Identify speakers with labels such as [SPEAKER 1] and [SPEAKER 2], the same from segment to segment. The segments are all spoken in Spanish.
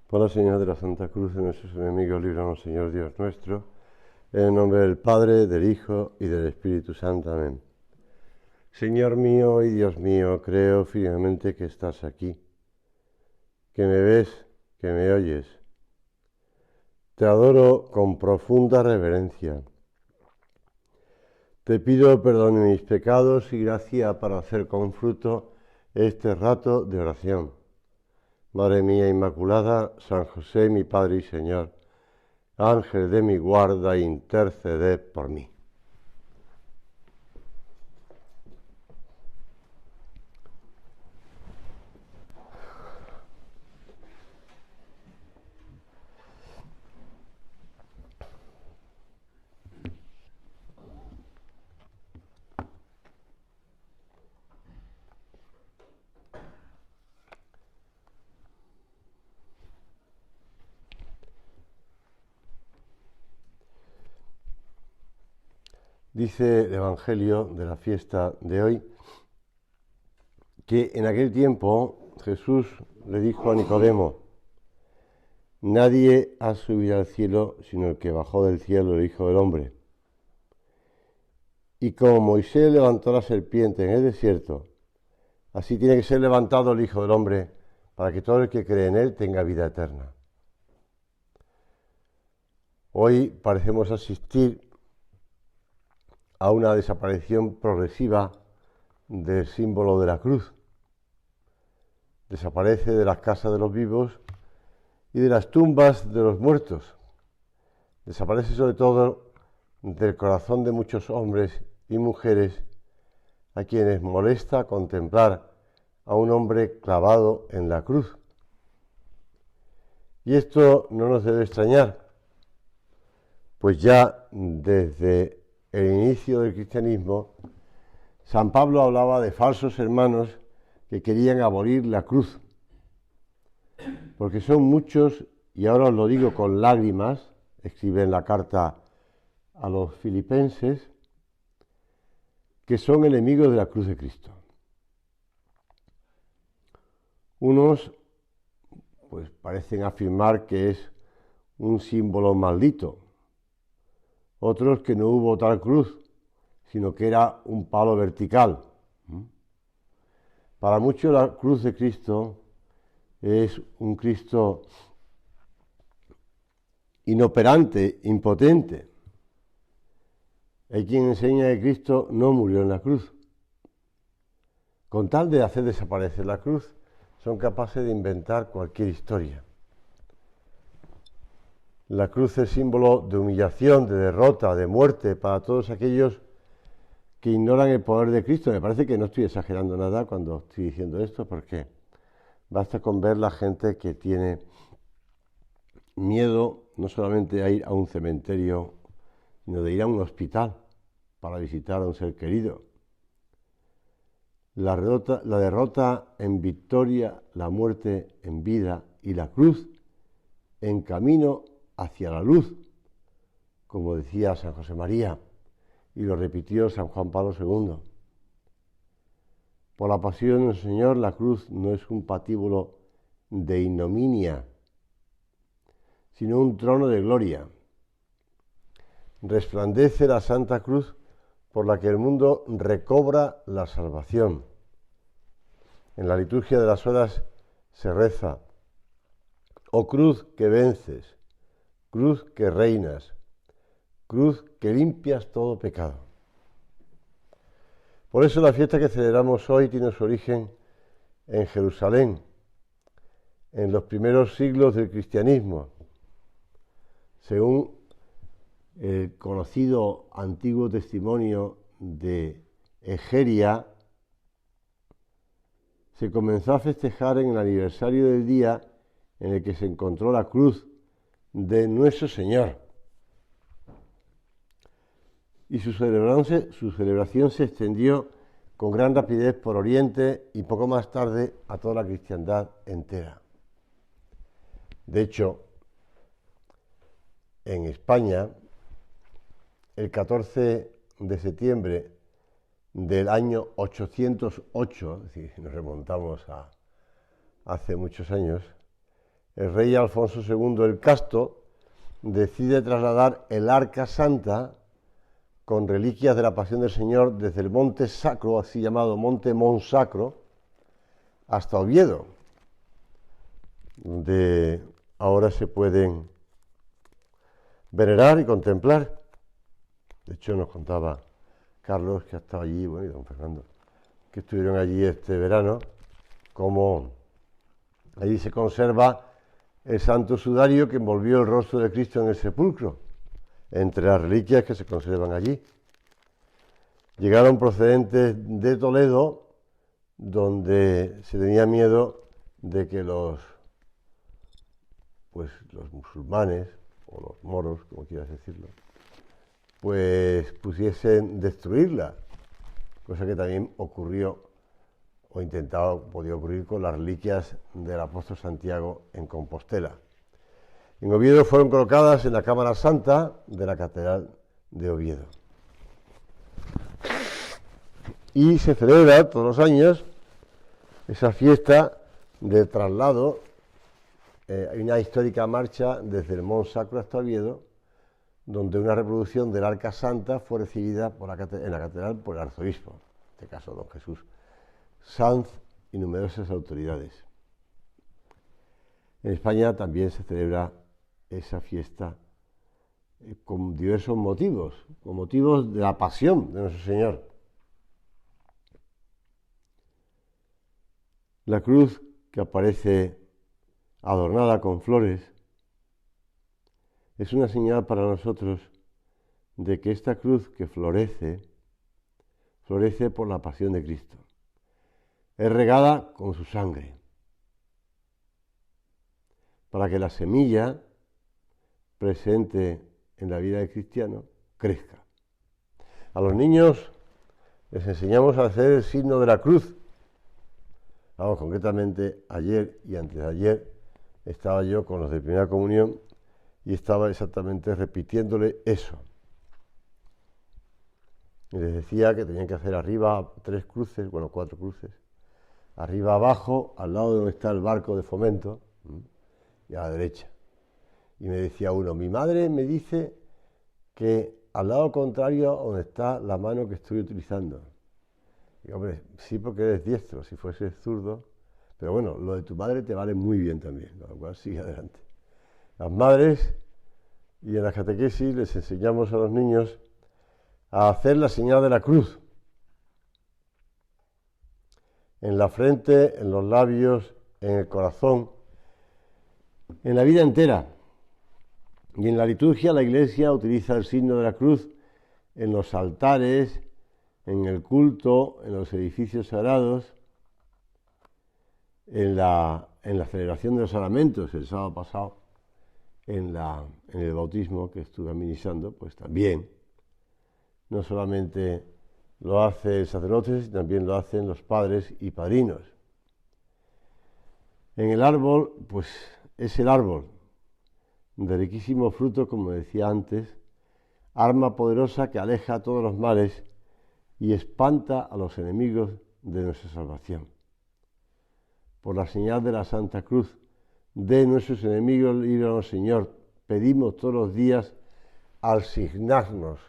[SPEAKER 1] Por la señal de la Santa Cruz de nuestros enemigos, líbranos, Señor Dios nuestro, en el nombre del Padre, del Hijo y del Espíritu Santo. Amén. Señor mío y Dios mío, creo firmemente que estás aquí, que me ves, que me oyes. Te adoro con profunda reverencia. Te pido perdón de mis pecados y gracia para hacer con fruto este rato de oración. Madre mía Inmaculada, San José, mi Padre y Señor, Ángel de mi guarda, interceded por mí. Dice el Evangelio de la fiesta de hoy que en aquel tiempo Jesús le dijo a Nicodemo: nadie ha subido al cielo sino el que bajó del cielo, el Hijo del Hombre. Y como Moisés levantó la serpiente en el desierto, así tiene que ser levantado el Hijo del Hombre para que todo el que cree en él tenga vida eterna. Hoy parecemos asistir a una desaparición progresiva del símbolo de la cruz. Desaparece de las casas de los vivos y de las tumbas de los muertos. Desaparece sobre todo del corazón de muchos hombres y mujeres a quienes molesta contemplar a un hombre clavado en la cruz. Y esto no nos debe extrañar, pues ya desde el inicio del cristianismo, San Pablo hablaba de falsos hermanos que querían abolir la cruz, porque son muchos, y ahora os lo digo con lágrimas, escribe en la carta a los filipenses, que son enemigos de la cruz de Cristo. Unos pues parecen afirmar que es un símbolo maldito, otros que no hubo tal cruz, sino que era un palo vertical. Para muchos la cruz de Cristo es un Cristo inoperante, impotente. Hay quien enseña que Cristo no murió en la cruz. Con tal de hacer desaparecer la cruz, son capaces de inventar cualquier historia. La cruz es símbolo de humillación, de derrota, de muerte para todos aquellos que ignoran el poder de Cristo. Me parece que no estoy exagerando nada cuando estoy diciendo esto, porque basta con ver la gente que tiene miedo no solamente a ir a un cementerio, sino de ir a un hospital para visitar a un ser querido. La derrota en victoria, la muerte en vida y la cruz en camino hacia la luz, como decía San José María, y lo repitió San Juan Pablo II. Por la pasión del Señor, la cruz no es un patíbulo de ignominia, sino un trono de gloria. Resplandece la Santa Cruz por la que el mundo recobra la salvación. En la liturgia de las horas se reza: oh cruz que vences, cruz que reinas, cruz que limpias todo pecado. Por eso la fiesta que celebramos hoy tiene su origen en Jerusalén, en los primeros siglos del cristianismo. Según el conocido antiguo testimonio de Egeria, se comenzó a festejar en el aniversario del día en el que se encontró la cruz de nuestro Señor. Y su celebración se extendió con gran rapidez por Oriente y poco más tarde a toda la cristiandad entera. De hecho, en España, el 14 de septiembre del año 808, es decir, nos remontamos a hace muchos años, el rey Alfonso II el Casto decide trasladar el Arca Santa con reliquias de la Pasión del Señor desde el Monte Sacro, así llamado Monte Monsacro, hasta Oviedo, donde ahora se pueden venerar y contemplar. De hecho, nos contaba Carlos, que ha estado allí, bueno, y don Fernando, que estuvieron allí este verano, como allí se conserva el santo sudario que envolvió el rostro de Cristo en el sepulcro, entre las reliquias que se conservan allí. Llegaron procedentes de Toledo, donde se tenía miedo de que los musulmanes, o los moros, como quieras decirlo, pues pusiesen destruirla, cosa que también ocurrió o podía ocurrir con las reliquias del apóstol Santiago en Compostela. En Oviedo fueron colocadas en la Cámara Santa de la Catedral de Oviedo. Y se celebra todos los años esa fiesta de traslado. Hay una histórica marcha desde el Mont Sacro hasta Oviedo, donde una reproducción del Arca Santa fue recibida en la catedral por el arzobispo, en este caso don Jesús Sanz, y numerosas autoridades. En España también se celebra esa fiesta con diversos motivos, con motivos de la pasión de nuestro Señor. La cruz que aparece adornada con flores es una señal para nosotros de que esta cruz que florece por la pasión de Cristo. Es regada con su sangre, para que la semilla presente en la vida del cristiano crezca. A los niños les enseñamos a hacer el signo de la cruz. Vamos, concretamente ayer y antes de ayer estaba yo con los de primera comunión y estaba exactamente repitiéndole eso. Y les decía que tenían que hacer arriba 4 cruces, arriba abajo, al lado de donde está el barco de Fomento, y a la derecha. Y me decía uno, mi madre me dice que al lado contrario donde está la mano que estoy utilizando. Y hombre, sí, porque eres diestro, si fueses zurdo, pero bueno, lo de tu madre te vale muy bien también, con lo cual sigue adelante. Las madres, y en la catequesis les enseñamos a los niños a hacer la señal de la cruz, en la frente, en los labios, en el corazón, en la vida entera. Y en la liturgia la Iglesia utiliza el signo de la cruz en los altares, en el culto, en los edificios sagrados, en la celebración de los sacramentos. El sábado pasado, en el bautismo que estuve administrando, pues también, no solamente lo hace el sacerdote, sino también lo hacen los padres y padrinos. En el árbol, pues es el árbol de riquísimo fruto, como decía antes, arma poderosa que aleja a todos los males y espanta a los enemigos de nuestra salvación. Por la señal de la Santa Cruz, de nuestros enemigos, líbranos, Señor, pedimos todos los días al signarnos.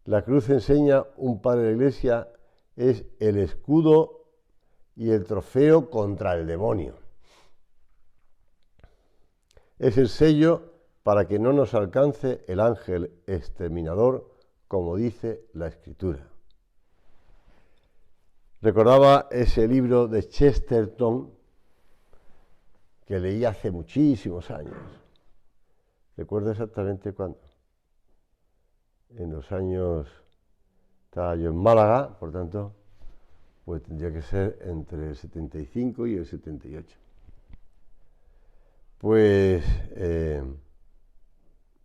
[SPEAKER 1] La cruz, enseña un padre de la Iglesia, es el escudo y el trofeo contra el demonio. Es el sello para que no nos alcance el ángel exterminador, como dice la Escritura. Recordaba ese libro de Chesterton que leí hace muchísimos años. Recuerdo exactamente cuándo. En los años, estaba yo en Málaga, por tanto, pues tendría que ser entre el 75 y el 78. Pues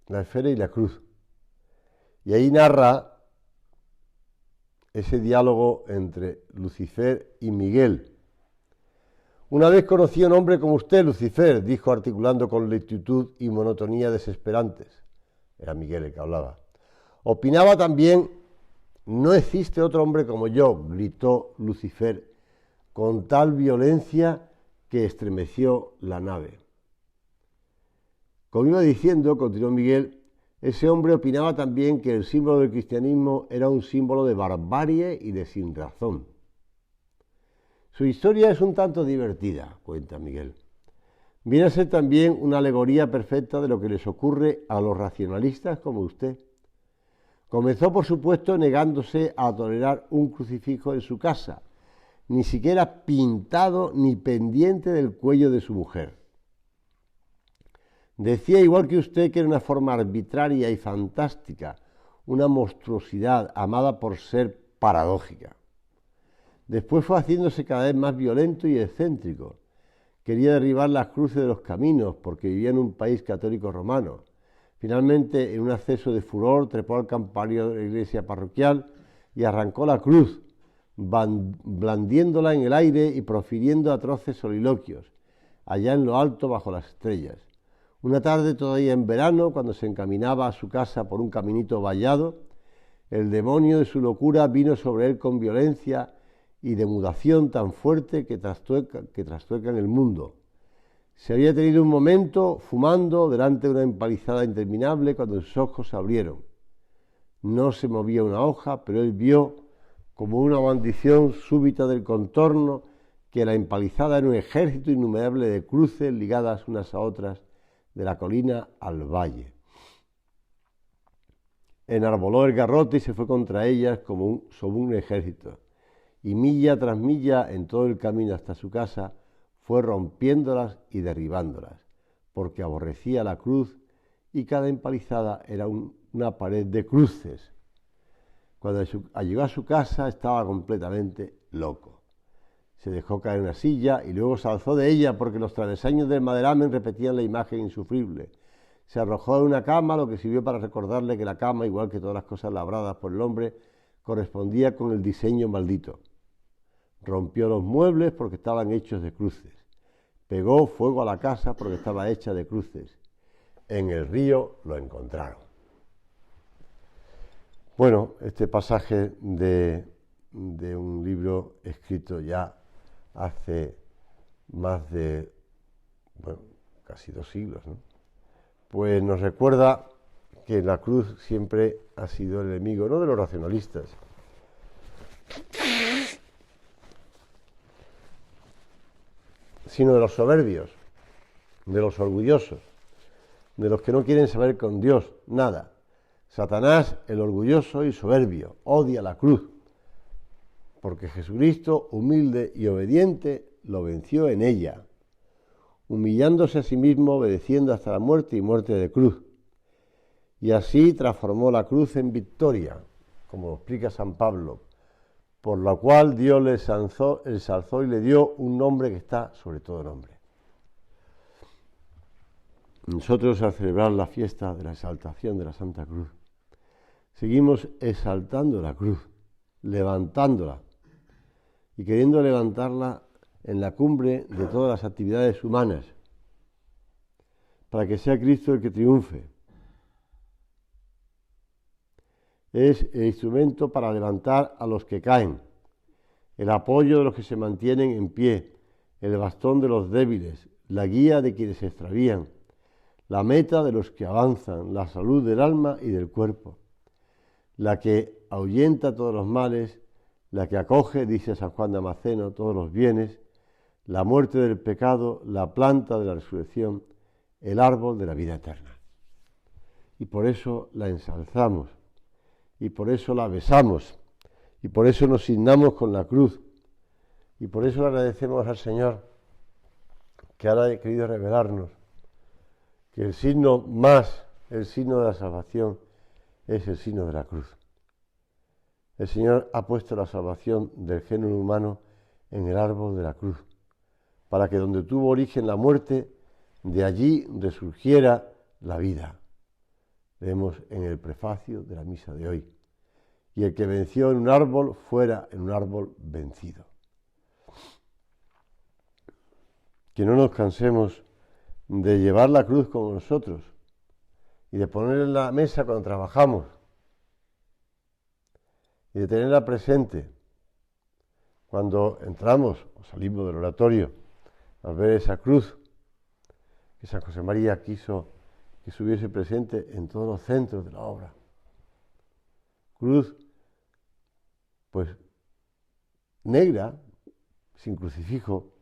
[SPEAKER 1] la esfera y la cruz. Y ahí narra ese diálogo entre Lucifer y Miguel. Una vez conocí a un hombre como usted, Lucifer, dijo articulando con lentitud y monotonía desesperantes. Era Miguel el que hablaba. Opinaba también, no existe otro hombre como yo, gritó Lucifer con tal violencia que estremeció la nave. Como iba diciendo, continuó Miguel, ese hombre opinaba también que el símbolo del cristianismo era un símbolo de barbarie y de sinrazón. Su historia es un tanto divertida, cuenta Miguel. Viene a ser también una alegoría perfecta de lo que les ocurre a los racionalistas como usted. Comenzó, por supuesto, negándose a tolerar un crucifijo en su casa, ni siquiera pintado ni pendiente del cuello de su mujer. Decía, igual que usted, que era una forma arbitraria y fantástica, una monstruosidad amada por ser paradójica. Después fue haciéndose cada vez más violento y excéntrico. Quería derribar las cruces de los caminos porque vivía en un país católico romano. Finalmente, en un acceso de furor, trepó al campanario de la iglesia parroquial y arrancó la cruz, blandiéndola en el aire y profiriendo atroces soliloquios, allá en lo alto bajo las estrellas. Una tarde todavía en verano, cuando se encaminaba a su casa por un caminito vallado, el demonio de su locura vino sobre él con violencia y demudación tan fuerte que trastuecan el mundo. Se había tenido un momento fumando delante de una empalizada interminable cuando sus ojos se abrieron. No se movía una hoja, pero él vio, como una maldición súbita del contorno, que la empalizada era un ejército innumerable de cruces ligadas unas a otras de la colina al valle. Enarboló el garrote y se fue contra ellas sobre un ejército, y milla tras milla en todo el camino hasta su casa fue rompiéndolas y derribándolas, porque aborrecía la cruz y cada empalizada era una pared de cruces. Cuando llegó a su casa estaba completamente loco. Se dejó caer en una silla y luego se alzó de ella porque los travesaños del maderamen repetían la imagen insufrible. Se arrojó de una cama, lo que sirvió para recordarle que la cama, igual que todas las cosas labradas por el hombre, correspondía con el diseño maldito. Rompió los muebles porque estaban hechos de cruces. Pegó fuego a la casa porque estaba hecha de cruces. En el río lo encontraron. Bueno, este pasaje de un libro escrito ya hace más de, casi 2 siglos, ¿no? Pues nos recuerda que la cruz siempre ha sido el enemigo, no de los racionalistas, sino de los soberbios, de los orgullosos, de los que no quieren saber con Dios nada. Satanás, el orgulloso y soberbio, odia la cruz, porque Jesucristo, humilde y obediente, lo venció en ella, humillándose a sí mismo, obedeciendo hasta la muerte y muerte de cruz. Y así transformó la cruz en victoria, como lo explica San Pablo, por la cual Dios le ensalzó y le dio un nombre que está sobre todo nombre. Nosotros, al celebrar la fiesta de la exaltación de la Santa Cruz, seguimos exaltando la cruz, levantándola y queriendo levantarla en la cumbre de todas las actividades humanas, para que sea Cristo el que triunfe. Es el instrumento para levantar a los que caen, el apoyo de los que se mantienen en pie, el bastón de los débiles, la guía de quienes se extravían, la meta de los que avanzan, la salud del alma y del cuerpo, la que ahuyenta todos los males, la que acoge, dice San Juan de Damasceno, todos los bienes, la muerte del pecado, la planta de la resurrección, el árbol de la vida eterna. Y por eso la ensalzamos, y por eso la besamos, y por eso nos signamos con la cruz, y por eso le agradecemos al Señor que haya querido revelarnos que el signo de la salvación es el signo de la cruz. El Señor ha puesto la salvación del género humano en el árbol de la cruz, para que donde tuvo origen la muerte, de allí resurgiera la vida. Vemos en el prefacio de la misa de hoy. Y el que venció en un árbol fuera en un árbol vencido. Que no nos cansemos de llevar la cruz con nosotros y de ponerla en la mesa cuando trabajamos y de tenerla presente cuando entramos o salimos del oratorio al ver esa cruz que San José María quiso que estuviese presente en todos los centros de la obra. Cruz, pues, negra, sin crucifijo,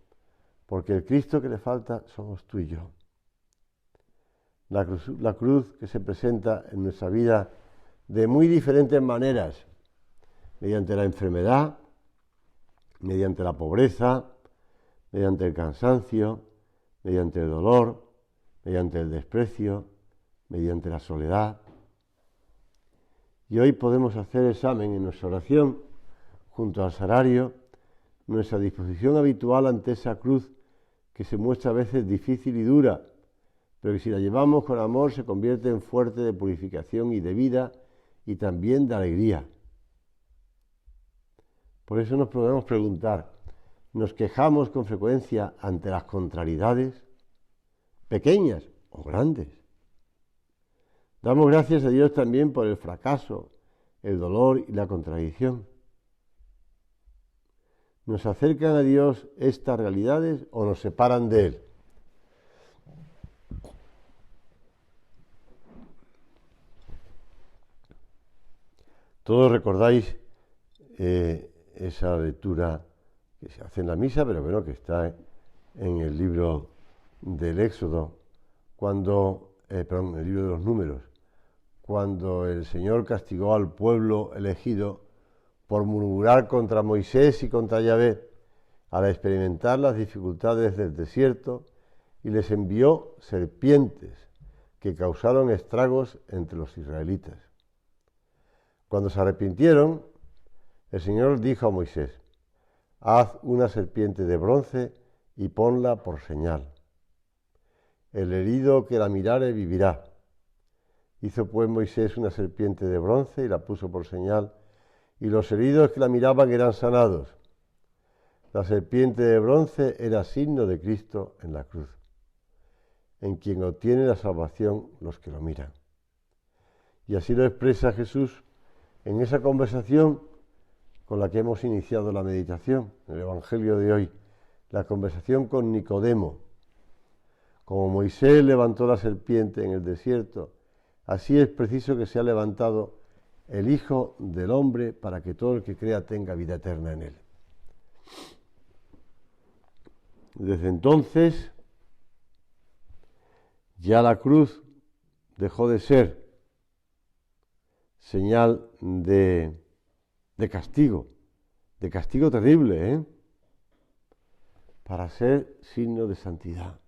[SPEAKER 1] porque el Cristo que le falta somos tú y yo. La cruz que se presenta en nuestra vida de muy diferentes maneras, mediante la enfermedad, mediante la pobreza, mediante el cansancio, mediante el dolor, mediante el desprecio, mediante la soledad. Y hoy podemos hacer examen en nuestra oración, junto al sagrario, nuestra disposición habitual ante esa cruz que se muestra a veces difícil y dura, pero que si la llevamos con amor se convierte en fuerte de purificación y de vida y también de alegría. Por eso nos podemos preguntar, ¿nos quejamos con frecuencia ante las contrariedades, pequeñas o grandes? Damos gracias a Dios también por el fracaso, el dolor y la contradicción. ¿Nos acercan a Dios estas realidades o nos separan de Él? Todos recordáis esa lectura que se hace en la misa, pero bueno, que está en el libro del Éxodo, en el libro de los Números, cuando el Señor castigó al pueblo elegido por murmurar contra Moisés y contra Yahvé, al experimentar las dificultades del desierto, y les envió serpientes que causaron estragos entre los israelitas. Cuando se arrepintieron, el Señor dijo a Moisés: haz una serpiente de bronce y ponla por señal. El herido que la mirare vivirá. Hizo pues Moisés una serpiente de bronce y la puso por señal, y los heridos que la miraban eran sanados. La serpiente de bronce era signo de Cristo en la cruz, en quien obtiene la salvación los que lo miran. Y así lo expresa Jesús en esa conversación con la que hemos iniciado la meditación, en el Evangelio de hoy, la conversación con Nicodemo. Como Moisés levantó la serpiente en el desierto, así es preciso que sea levantado el Hijo del Hombre para que todo el que crea tenga vida eterna en él. Desde entonces, ya la cruz dejó de ser señal de castigo terrible, para ser signo de santidad.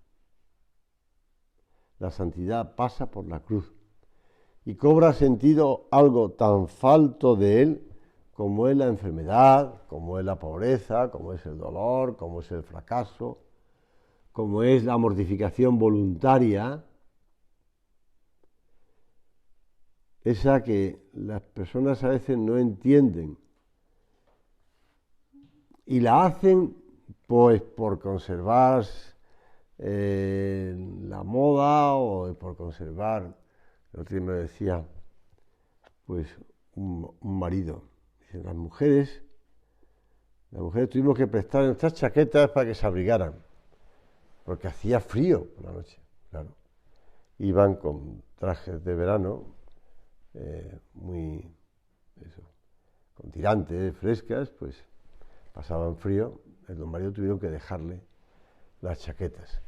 [SPEAKER 1] La santidad pasa por la cruz y cobra sentido algo tan falto de él como es la enfermedad, como es la pobreza, como es el dolor, como es el fracaso, como es la mortificación voluntaria, esa que las personas a veces no entienden y la hacen pues por conservar la moda o por conservar, el otro día me decía, pues un marido, dice, las mujeres tuvimos que prestar nuestras chaquetas para que se abrigaran, porque hacía frío por la noche, claro. Iban con trajes de verano, con tirantes frescas, pues pasaban frío, los maridos tuvieron que dejarle las chaquetas.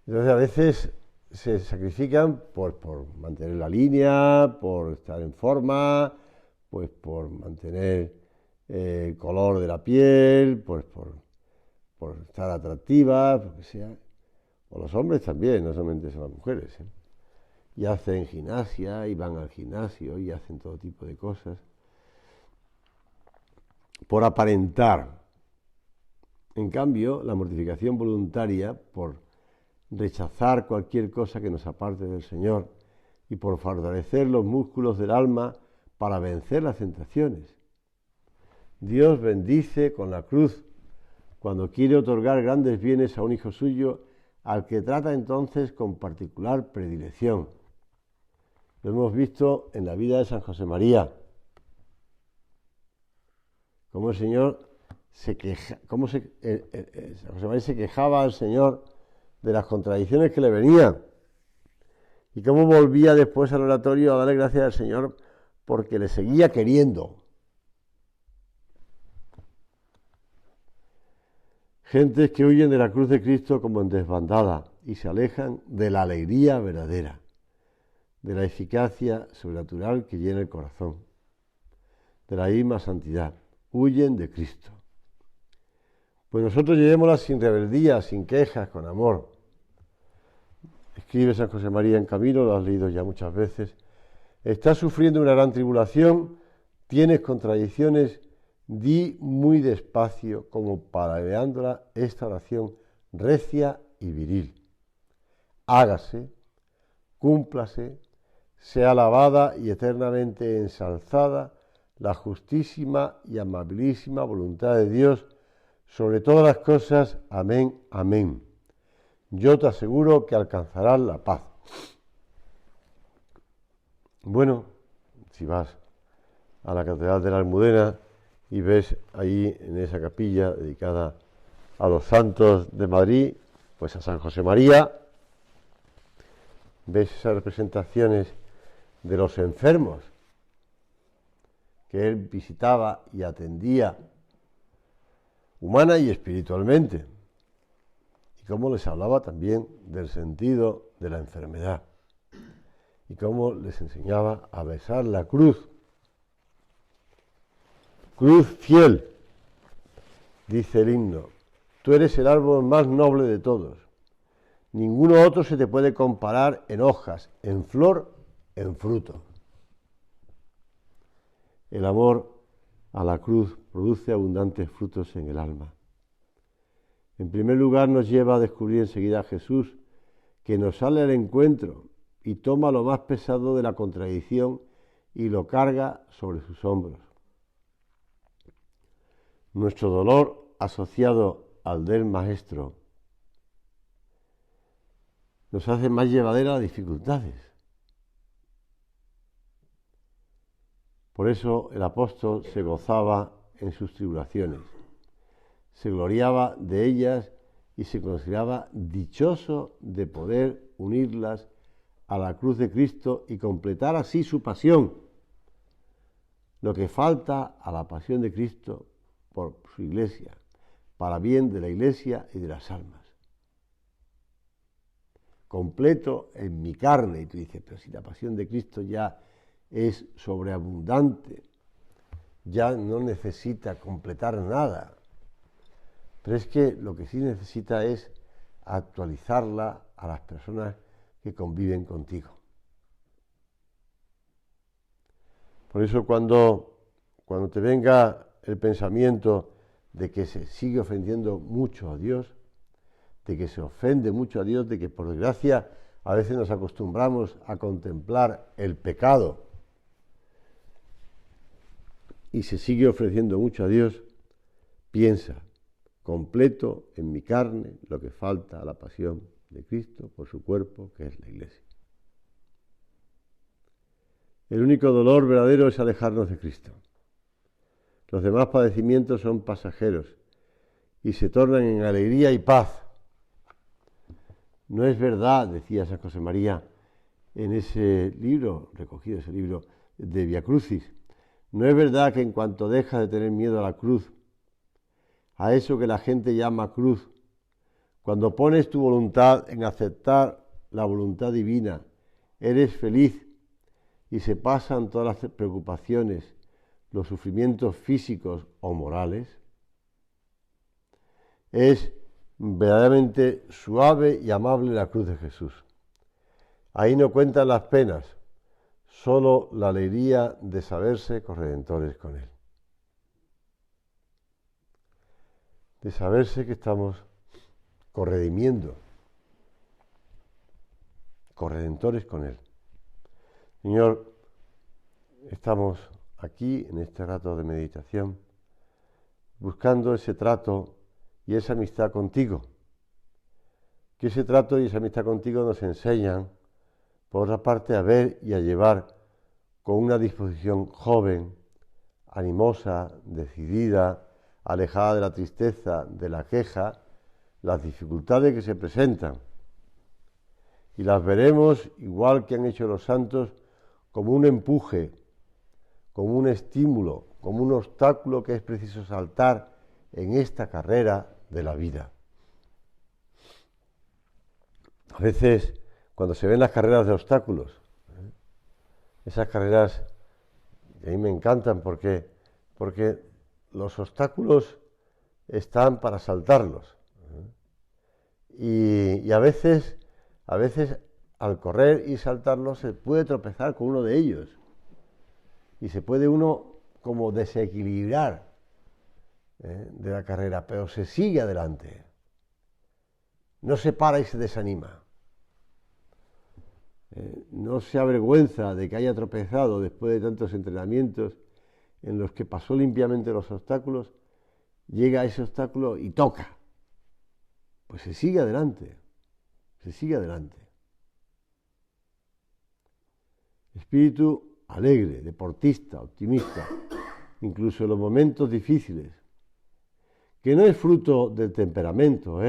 [SPEAKER 1] Entonces a veces se sacrifican por mantener la línea, por estar en forma, pues por mantener el color de la piel, pues por estar atractivas, lo que sea. O los hombres también, no solamente son las mujeres, y hacen gimnasia, y van al gimnasio, y hacen todo tipo de cosas, por aparentar. En cambio, la mortificación voluntaria, por rechazar cualquier cosa que nos aparte del Señor, y por fortalecer los músculos del alma para vencer las tentaciones. Dios bendice con la cruz cuando quiere otorgar grandes bienes a un hijo suyo, al que trata entonces con particular predilección. Lo hemos visto en la vida de San José María, como el Señor José María se quejaba al Señor de las contradicciones que le venían y cómo volvía después al oratorio a darle gracias al Señor porque le seguía queriendo. Gentes que huyen de la cruz de Cristo como en desbandada y se alejan de la alegría verdadera, de la eficacia sobrenatural que llena el corazón, de la misma santidad. Huyen de Cristo. Pues nosotros llevémosla sin rebeldía, sin quejas, con amor. Escribe San José María en Camino, lo has leído ya muchas veces. Estás sufriendo una gran tribulación, tienes contradicciones, di muy despacio, como paraleándola esta oración recia y viril. Hágase, cúmplase, sea alabada y eternamente ensalzada la justísima y amabilísima voluntad de Dios sobre todas las cosas. Amén, amén. Yo te aseguro que alcanzarás la paz. Bueno, si vas a la Catedral de la Almudena y ves ahí en esa capilla dedicada a los santos de Madrid, pues a San José María, ves esas representaciones de los enfermos que él visitaba y atendía humana y espiritualmente, y cómo les hablaba también del sentido de la enfermedad, y cómo les enseñaba a besar la cruz. Cruz fiel, dice el himno, tú eres el árbol más noble de todos. Ninguno otro se te puede comparar en hojas, en flor, en fruto. El amor a la cruz produce abundantes frutos en el alma. En primer lugar, nos lleva a descubrir enseguida a Jesús, que nos sale al encuentro y toma lo más pesado de la contradicción y lo carga sobre sus hombros. Nuestro dolor asociado al del Maestro nos hace más llevadera las dificultades. Por eso el apóstol se gozaba en sus tribulaciones, se gloriaba de ellas y se consideraba dichoso de poder unirlas a la cruz de Cristo y completar así su pasión, lo que falta a la pasión de Cristo por su iglesia, para bien de la iglesia y de las almas. Completo en mi carne, y tú dices, pero si la pasión de Cristo ya es sobreabundante, ya no necesita completar nada. Pero es que lo que sí necesita es actualizarla a las personas que conviven contigo. Por eso cuando te venga el pensamiento de que se sigue ofendiendo mucho a Dios, de que se ofende mucho a Dios, de que por desgracia a veces nos acostumbramos a contemplar el pecado y se sigue ofreciendo mucho a Dios, piensa, completo en mi carne lo que falta a la pasión de Cristo por su cuerpo, que es la Iglesia. El único dolor verdadero es alejarnos de Cristo. Los demás padecimientos son pasajeros y se tornan en alegría y paz. No es verdad, decía San José María en ese libro, recogido ese libro de Via Crucis, no es verdad que en cuanto dejas de tener miedo a la cruz, a eso que la gente llama cruz, cuando pones tu voluntad en aceptar la voluntad divina, eres feliz y se pasan todas las preocupaciones, los sufrimientos físicos o morales. Es verdaderamente suave y amable la cruz de Jesús. Ahí no cuentan las penas, solo la alegría de saberse corredentores con Él. De saberse que estamos corredimiendo, corredentores con Él. Señor, estamos aquí en este rato de meditación, buscando ese trato y esa amistad contigo. Que ese trato y esa amistad contigo nos enseñan, por otra parte, a ver y a llevar con una disposición joven, animosa, decidida, alejada de la tristeza, de la queja, las dificultades que se presentan. Y las veremos, igual que han hecho los santos, como un empuje, como un estímulo, como un obstáculo que es preciso saltar en esta carrera de la vida. A veces, cuando se ven las carreras de obstáculos, esas carreras a mí me encantan porque los obstáculos están para saltarlos. Y a veces al correr y saltarlos se puede tropezar con uno de ellos y se puede uno como desequilibrar de la carrera, pero se sigue adelante, no se para y se desanima, no se avergüenza de que haya tropezado después de tantos entrenamientos en los que pasó limpiamente los obstáculos, llega a ese obstáculo y toca, pues se sigue adelante, se sigue adelante. Espíritu alegre, deportista, optimista, incluso en los momentos difíciles, que no es fruto del temperamento,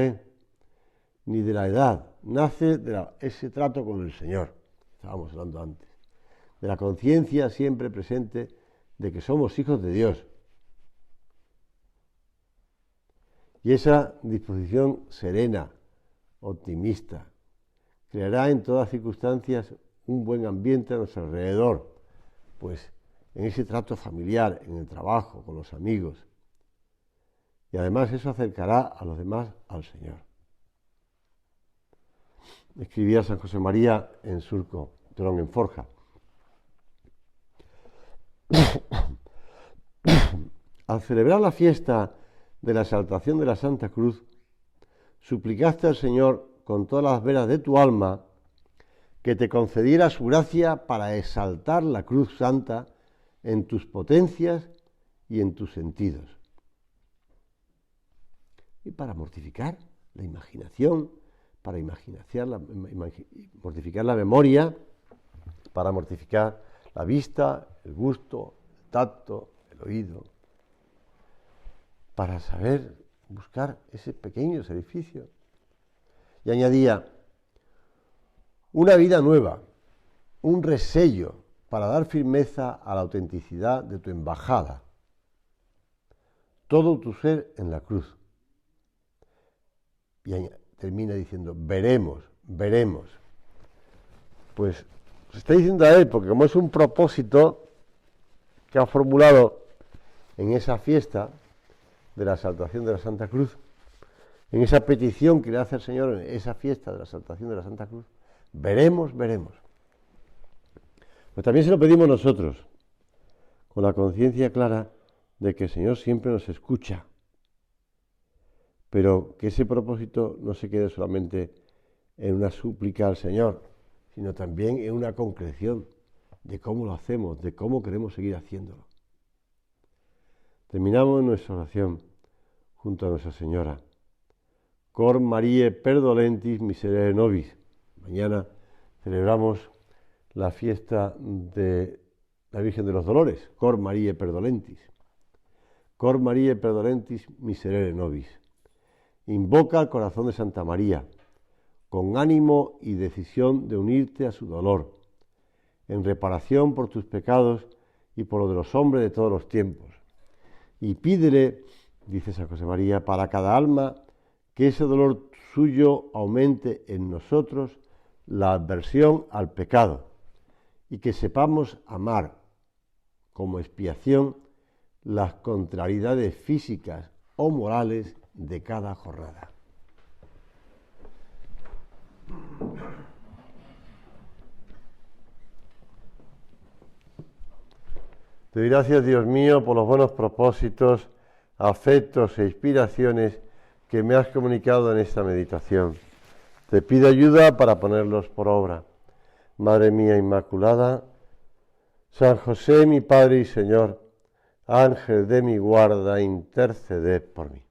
[SPEAKER 1] ni de la edad, nace de ese trato con el Señor, estábamos hablando antes, de la conciencia siempre presente de que somos hijos de Dios. Y esa disposición serena, optimista, creará en todas circunstancias un buen ambiente a nuestro alrededor, pues en ese trato familiar, en el trabajo, con los amigos. Y además eso acercará a los demás al Señor. Escribía San José María en Surco, en Forja. Al celebrar la fiesta de la exaltación de la Santa Cruz, suplicaste al Señor con todas las venas de tu alma que te concediera su gracia para exaltar la Cruz Santa en tus potencias y en tus sentidos. Y para mortificar la imaginación, para mortificar la memoria, para mortificar la vista, el gusto, el tacto, el oído, para saber buscar ese pequeño sacrificio. Y añadía, una vida nueva, un resello para dar firmeza a la autenticidad de tu embajada, todo tu ser en la cruz. Y termina diciendo, veremos, veremos. Pues se está diciendo a él, porque como es un propósito que ha formulado en esa fiesta de la exaltación de la Santa Cruz, en esa petición que le hace el Señor en esa fiesta de la exaltación de la Santa Cruz, veremos, veremos. Pues también se lo pedimos nosotros, con la conciencia clara de que el Señor siempre nos escucha, pero que ese propósito no se quede solamente en una súplica al Señor, sino también en una concreción de cómo lo hacemos, de cómo queremos seguir haciéndolo. Terminamos nuestra oración junto a Nuestra Señora. Cor Mariae perdolentis miserere nobis. Mañana celebramos la fiesta de la Virgen de los Dolores, Cor Mariae perdolentis. Cor Mariae perdolentis miserere nobis. Invoca al corazón de Santa María, con ánimo y decisión de unirte a su dolor, en reparación por tus pecados y por lo de los hombres de todos los tiempos. Y pídele, dice San José María, para cada alma que ese dolor suyo aumente en nosotros la aversión al pecado y que sepamos amar como expiación las contrariedades físicas o morales de cada jornada. Te doy gracias, Dios mío, por los buenos propósitos, afectos e inspiraciones que me has comunicado en esta meditación. Te pido ayuda para ponerlos por obra. Madre mía Inmaculada, San José, mi Padre y Señor, Ángel de mi guarda, interceded por mí.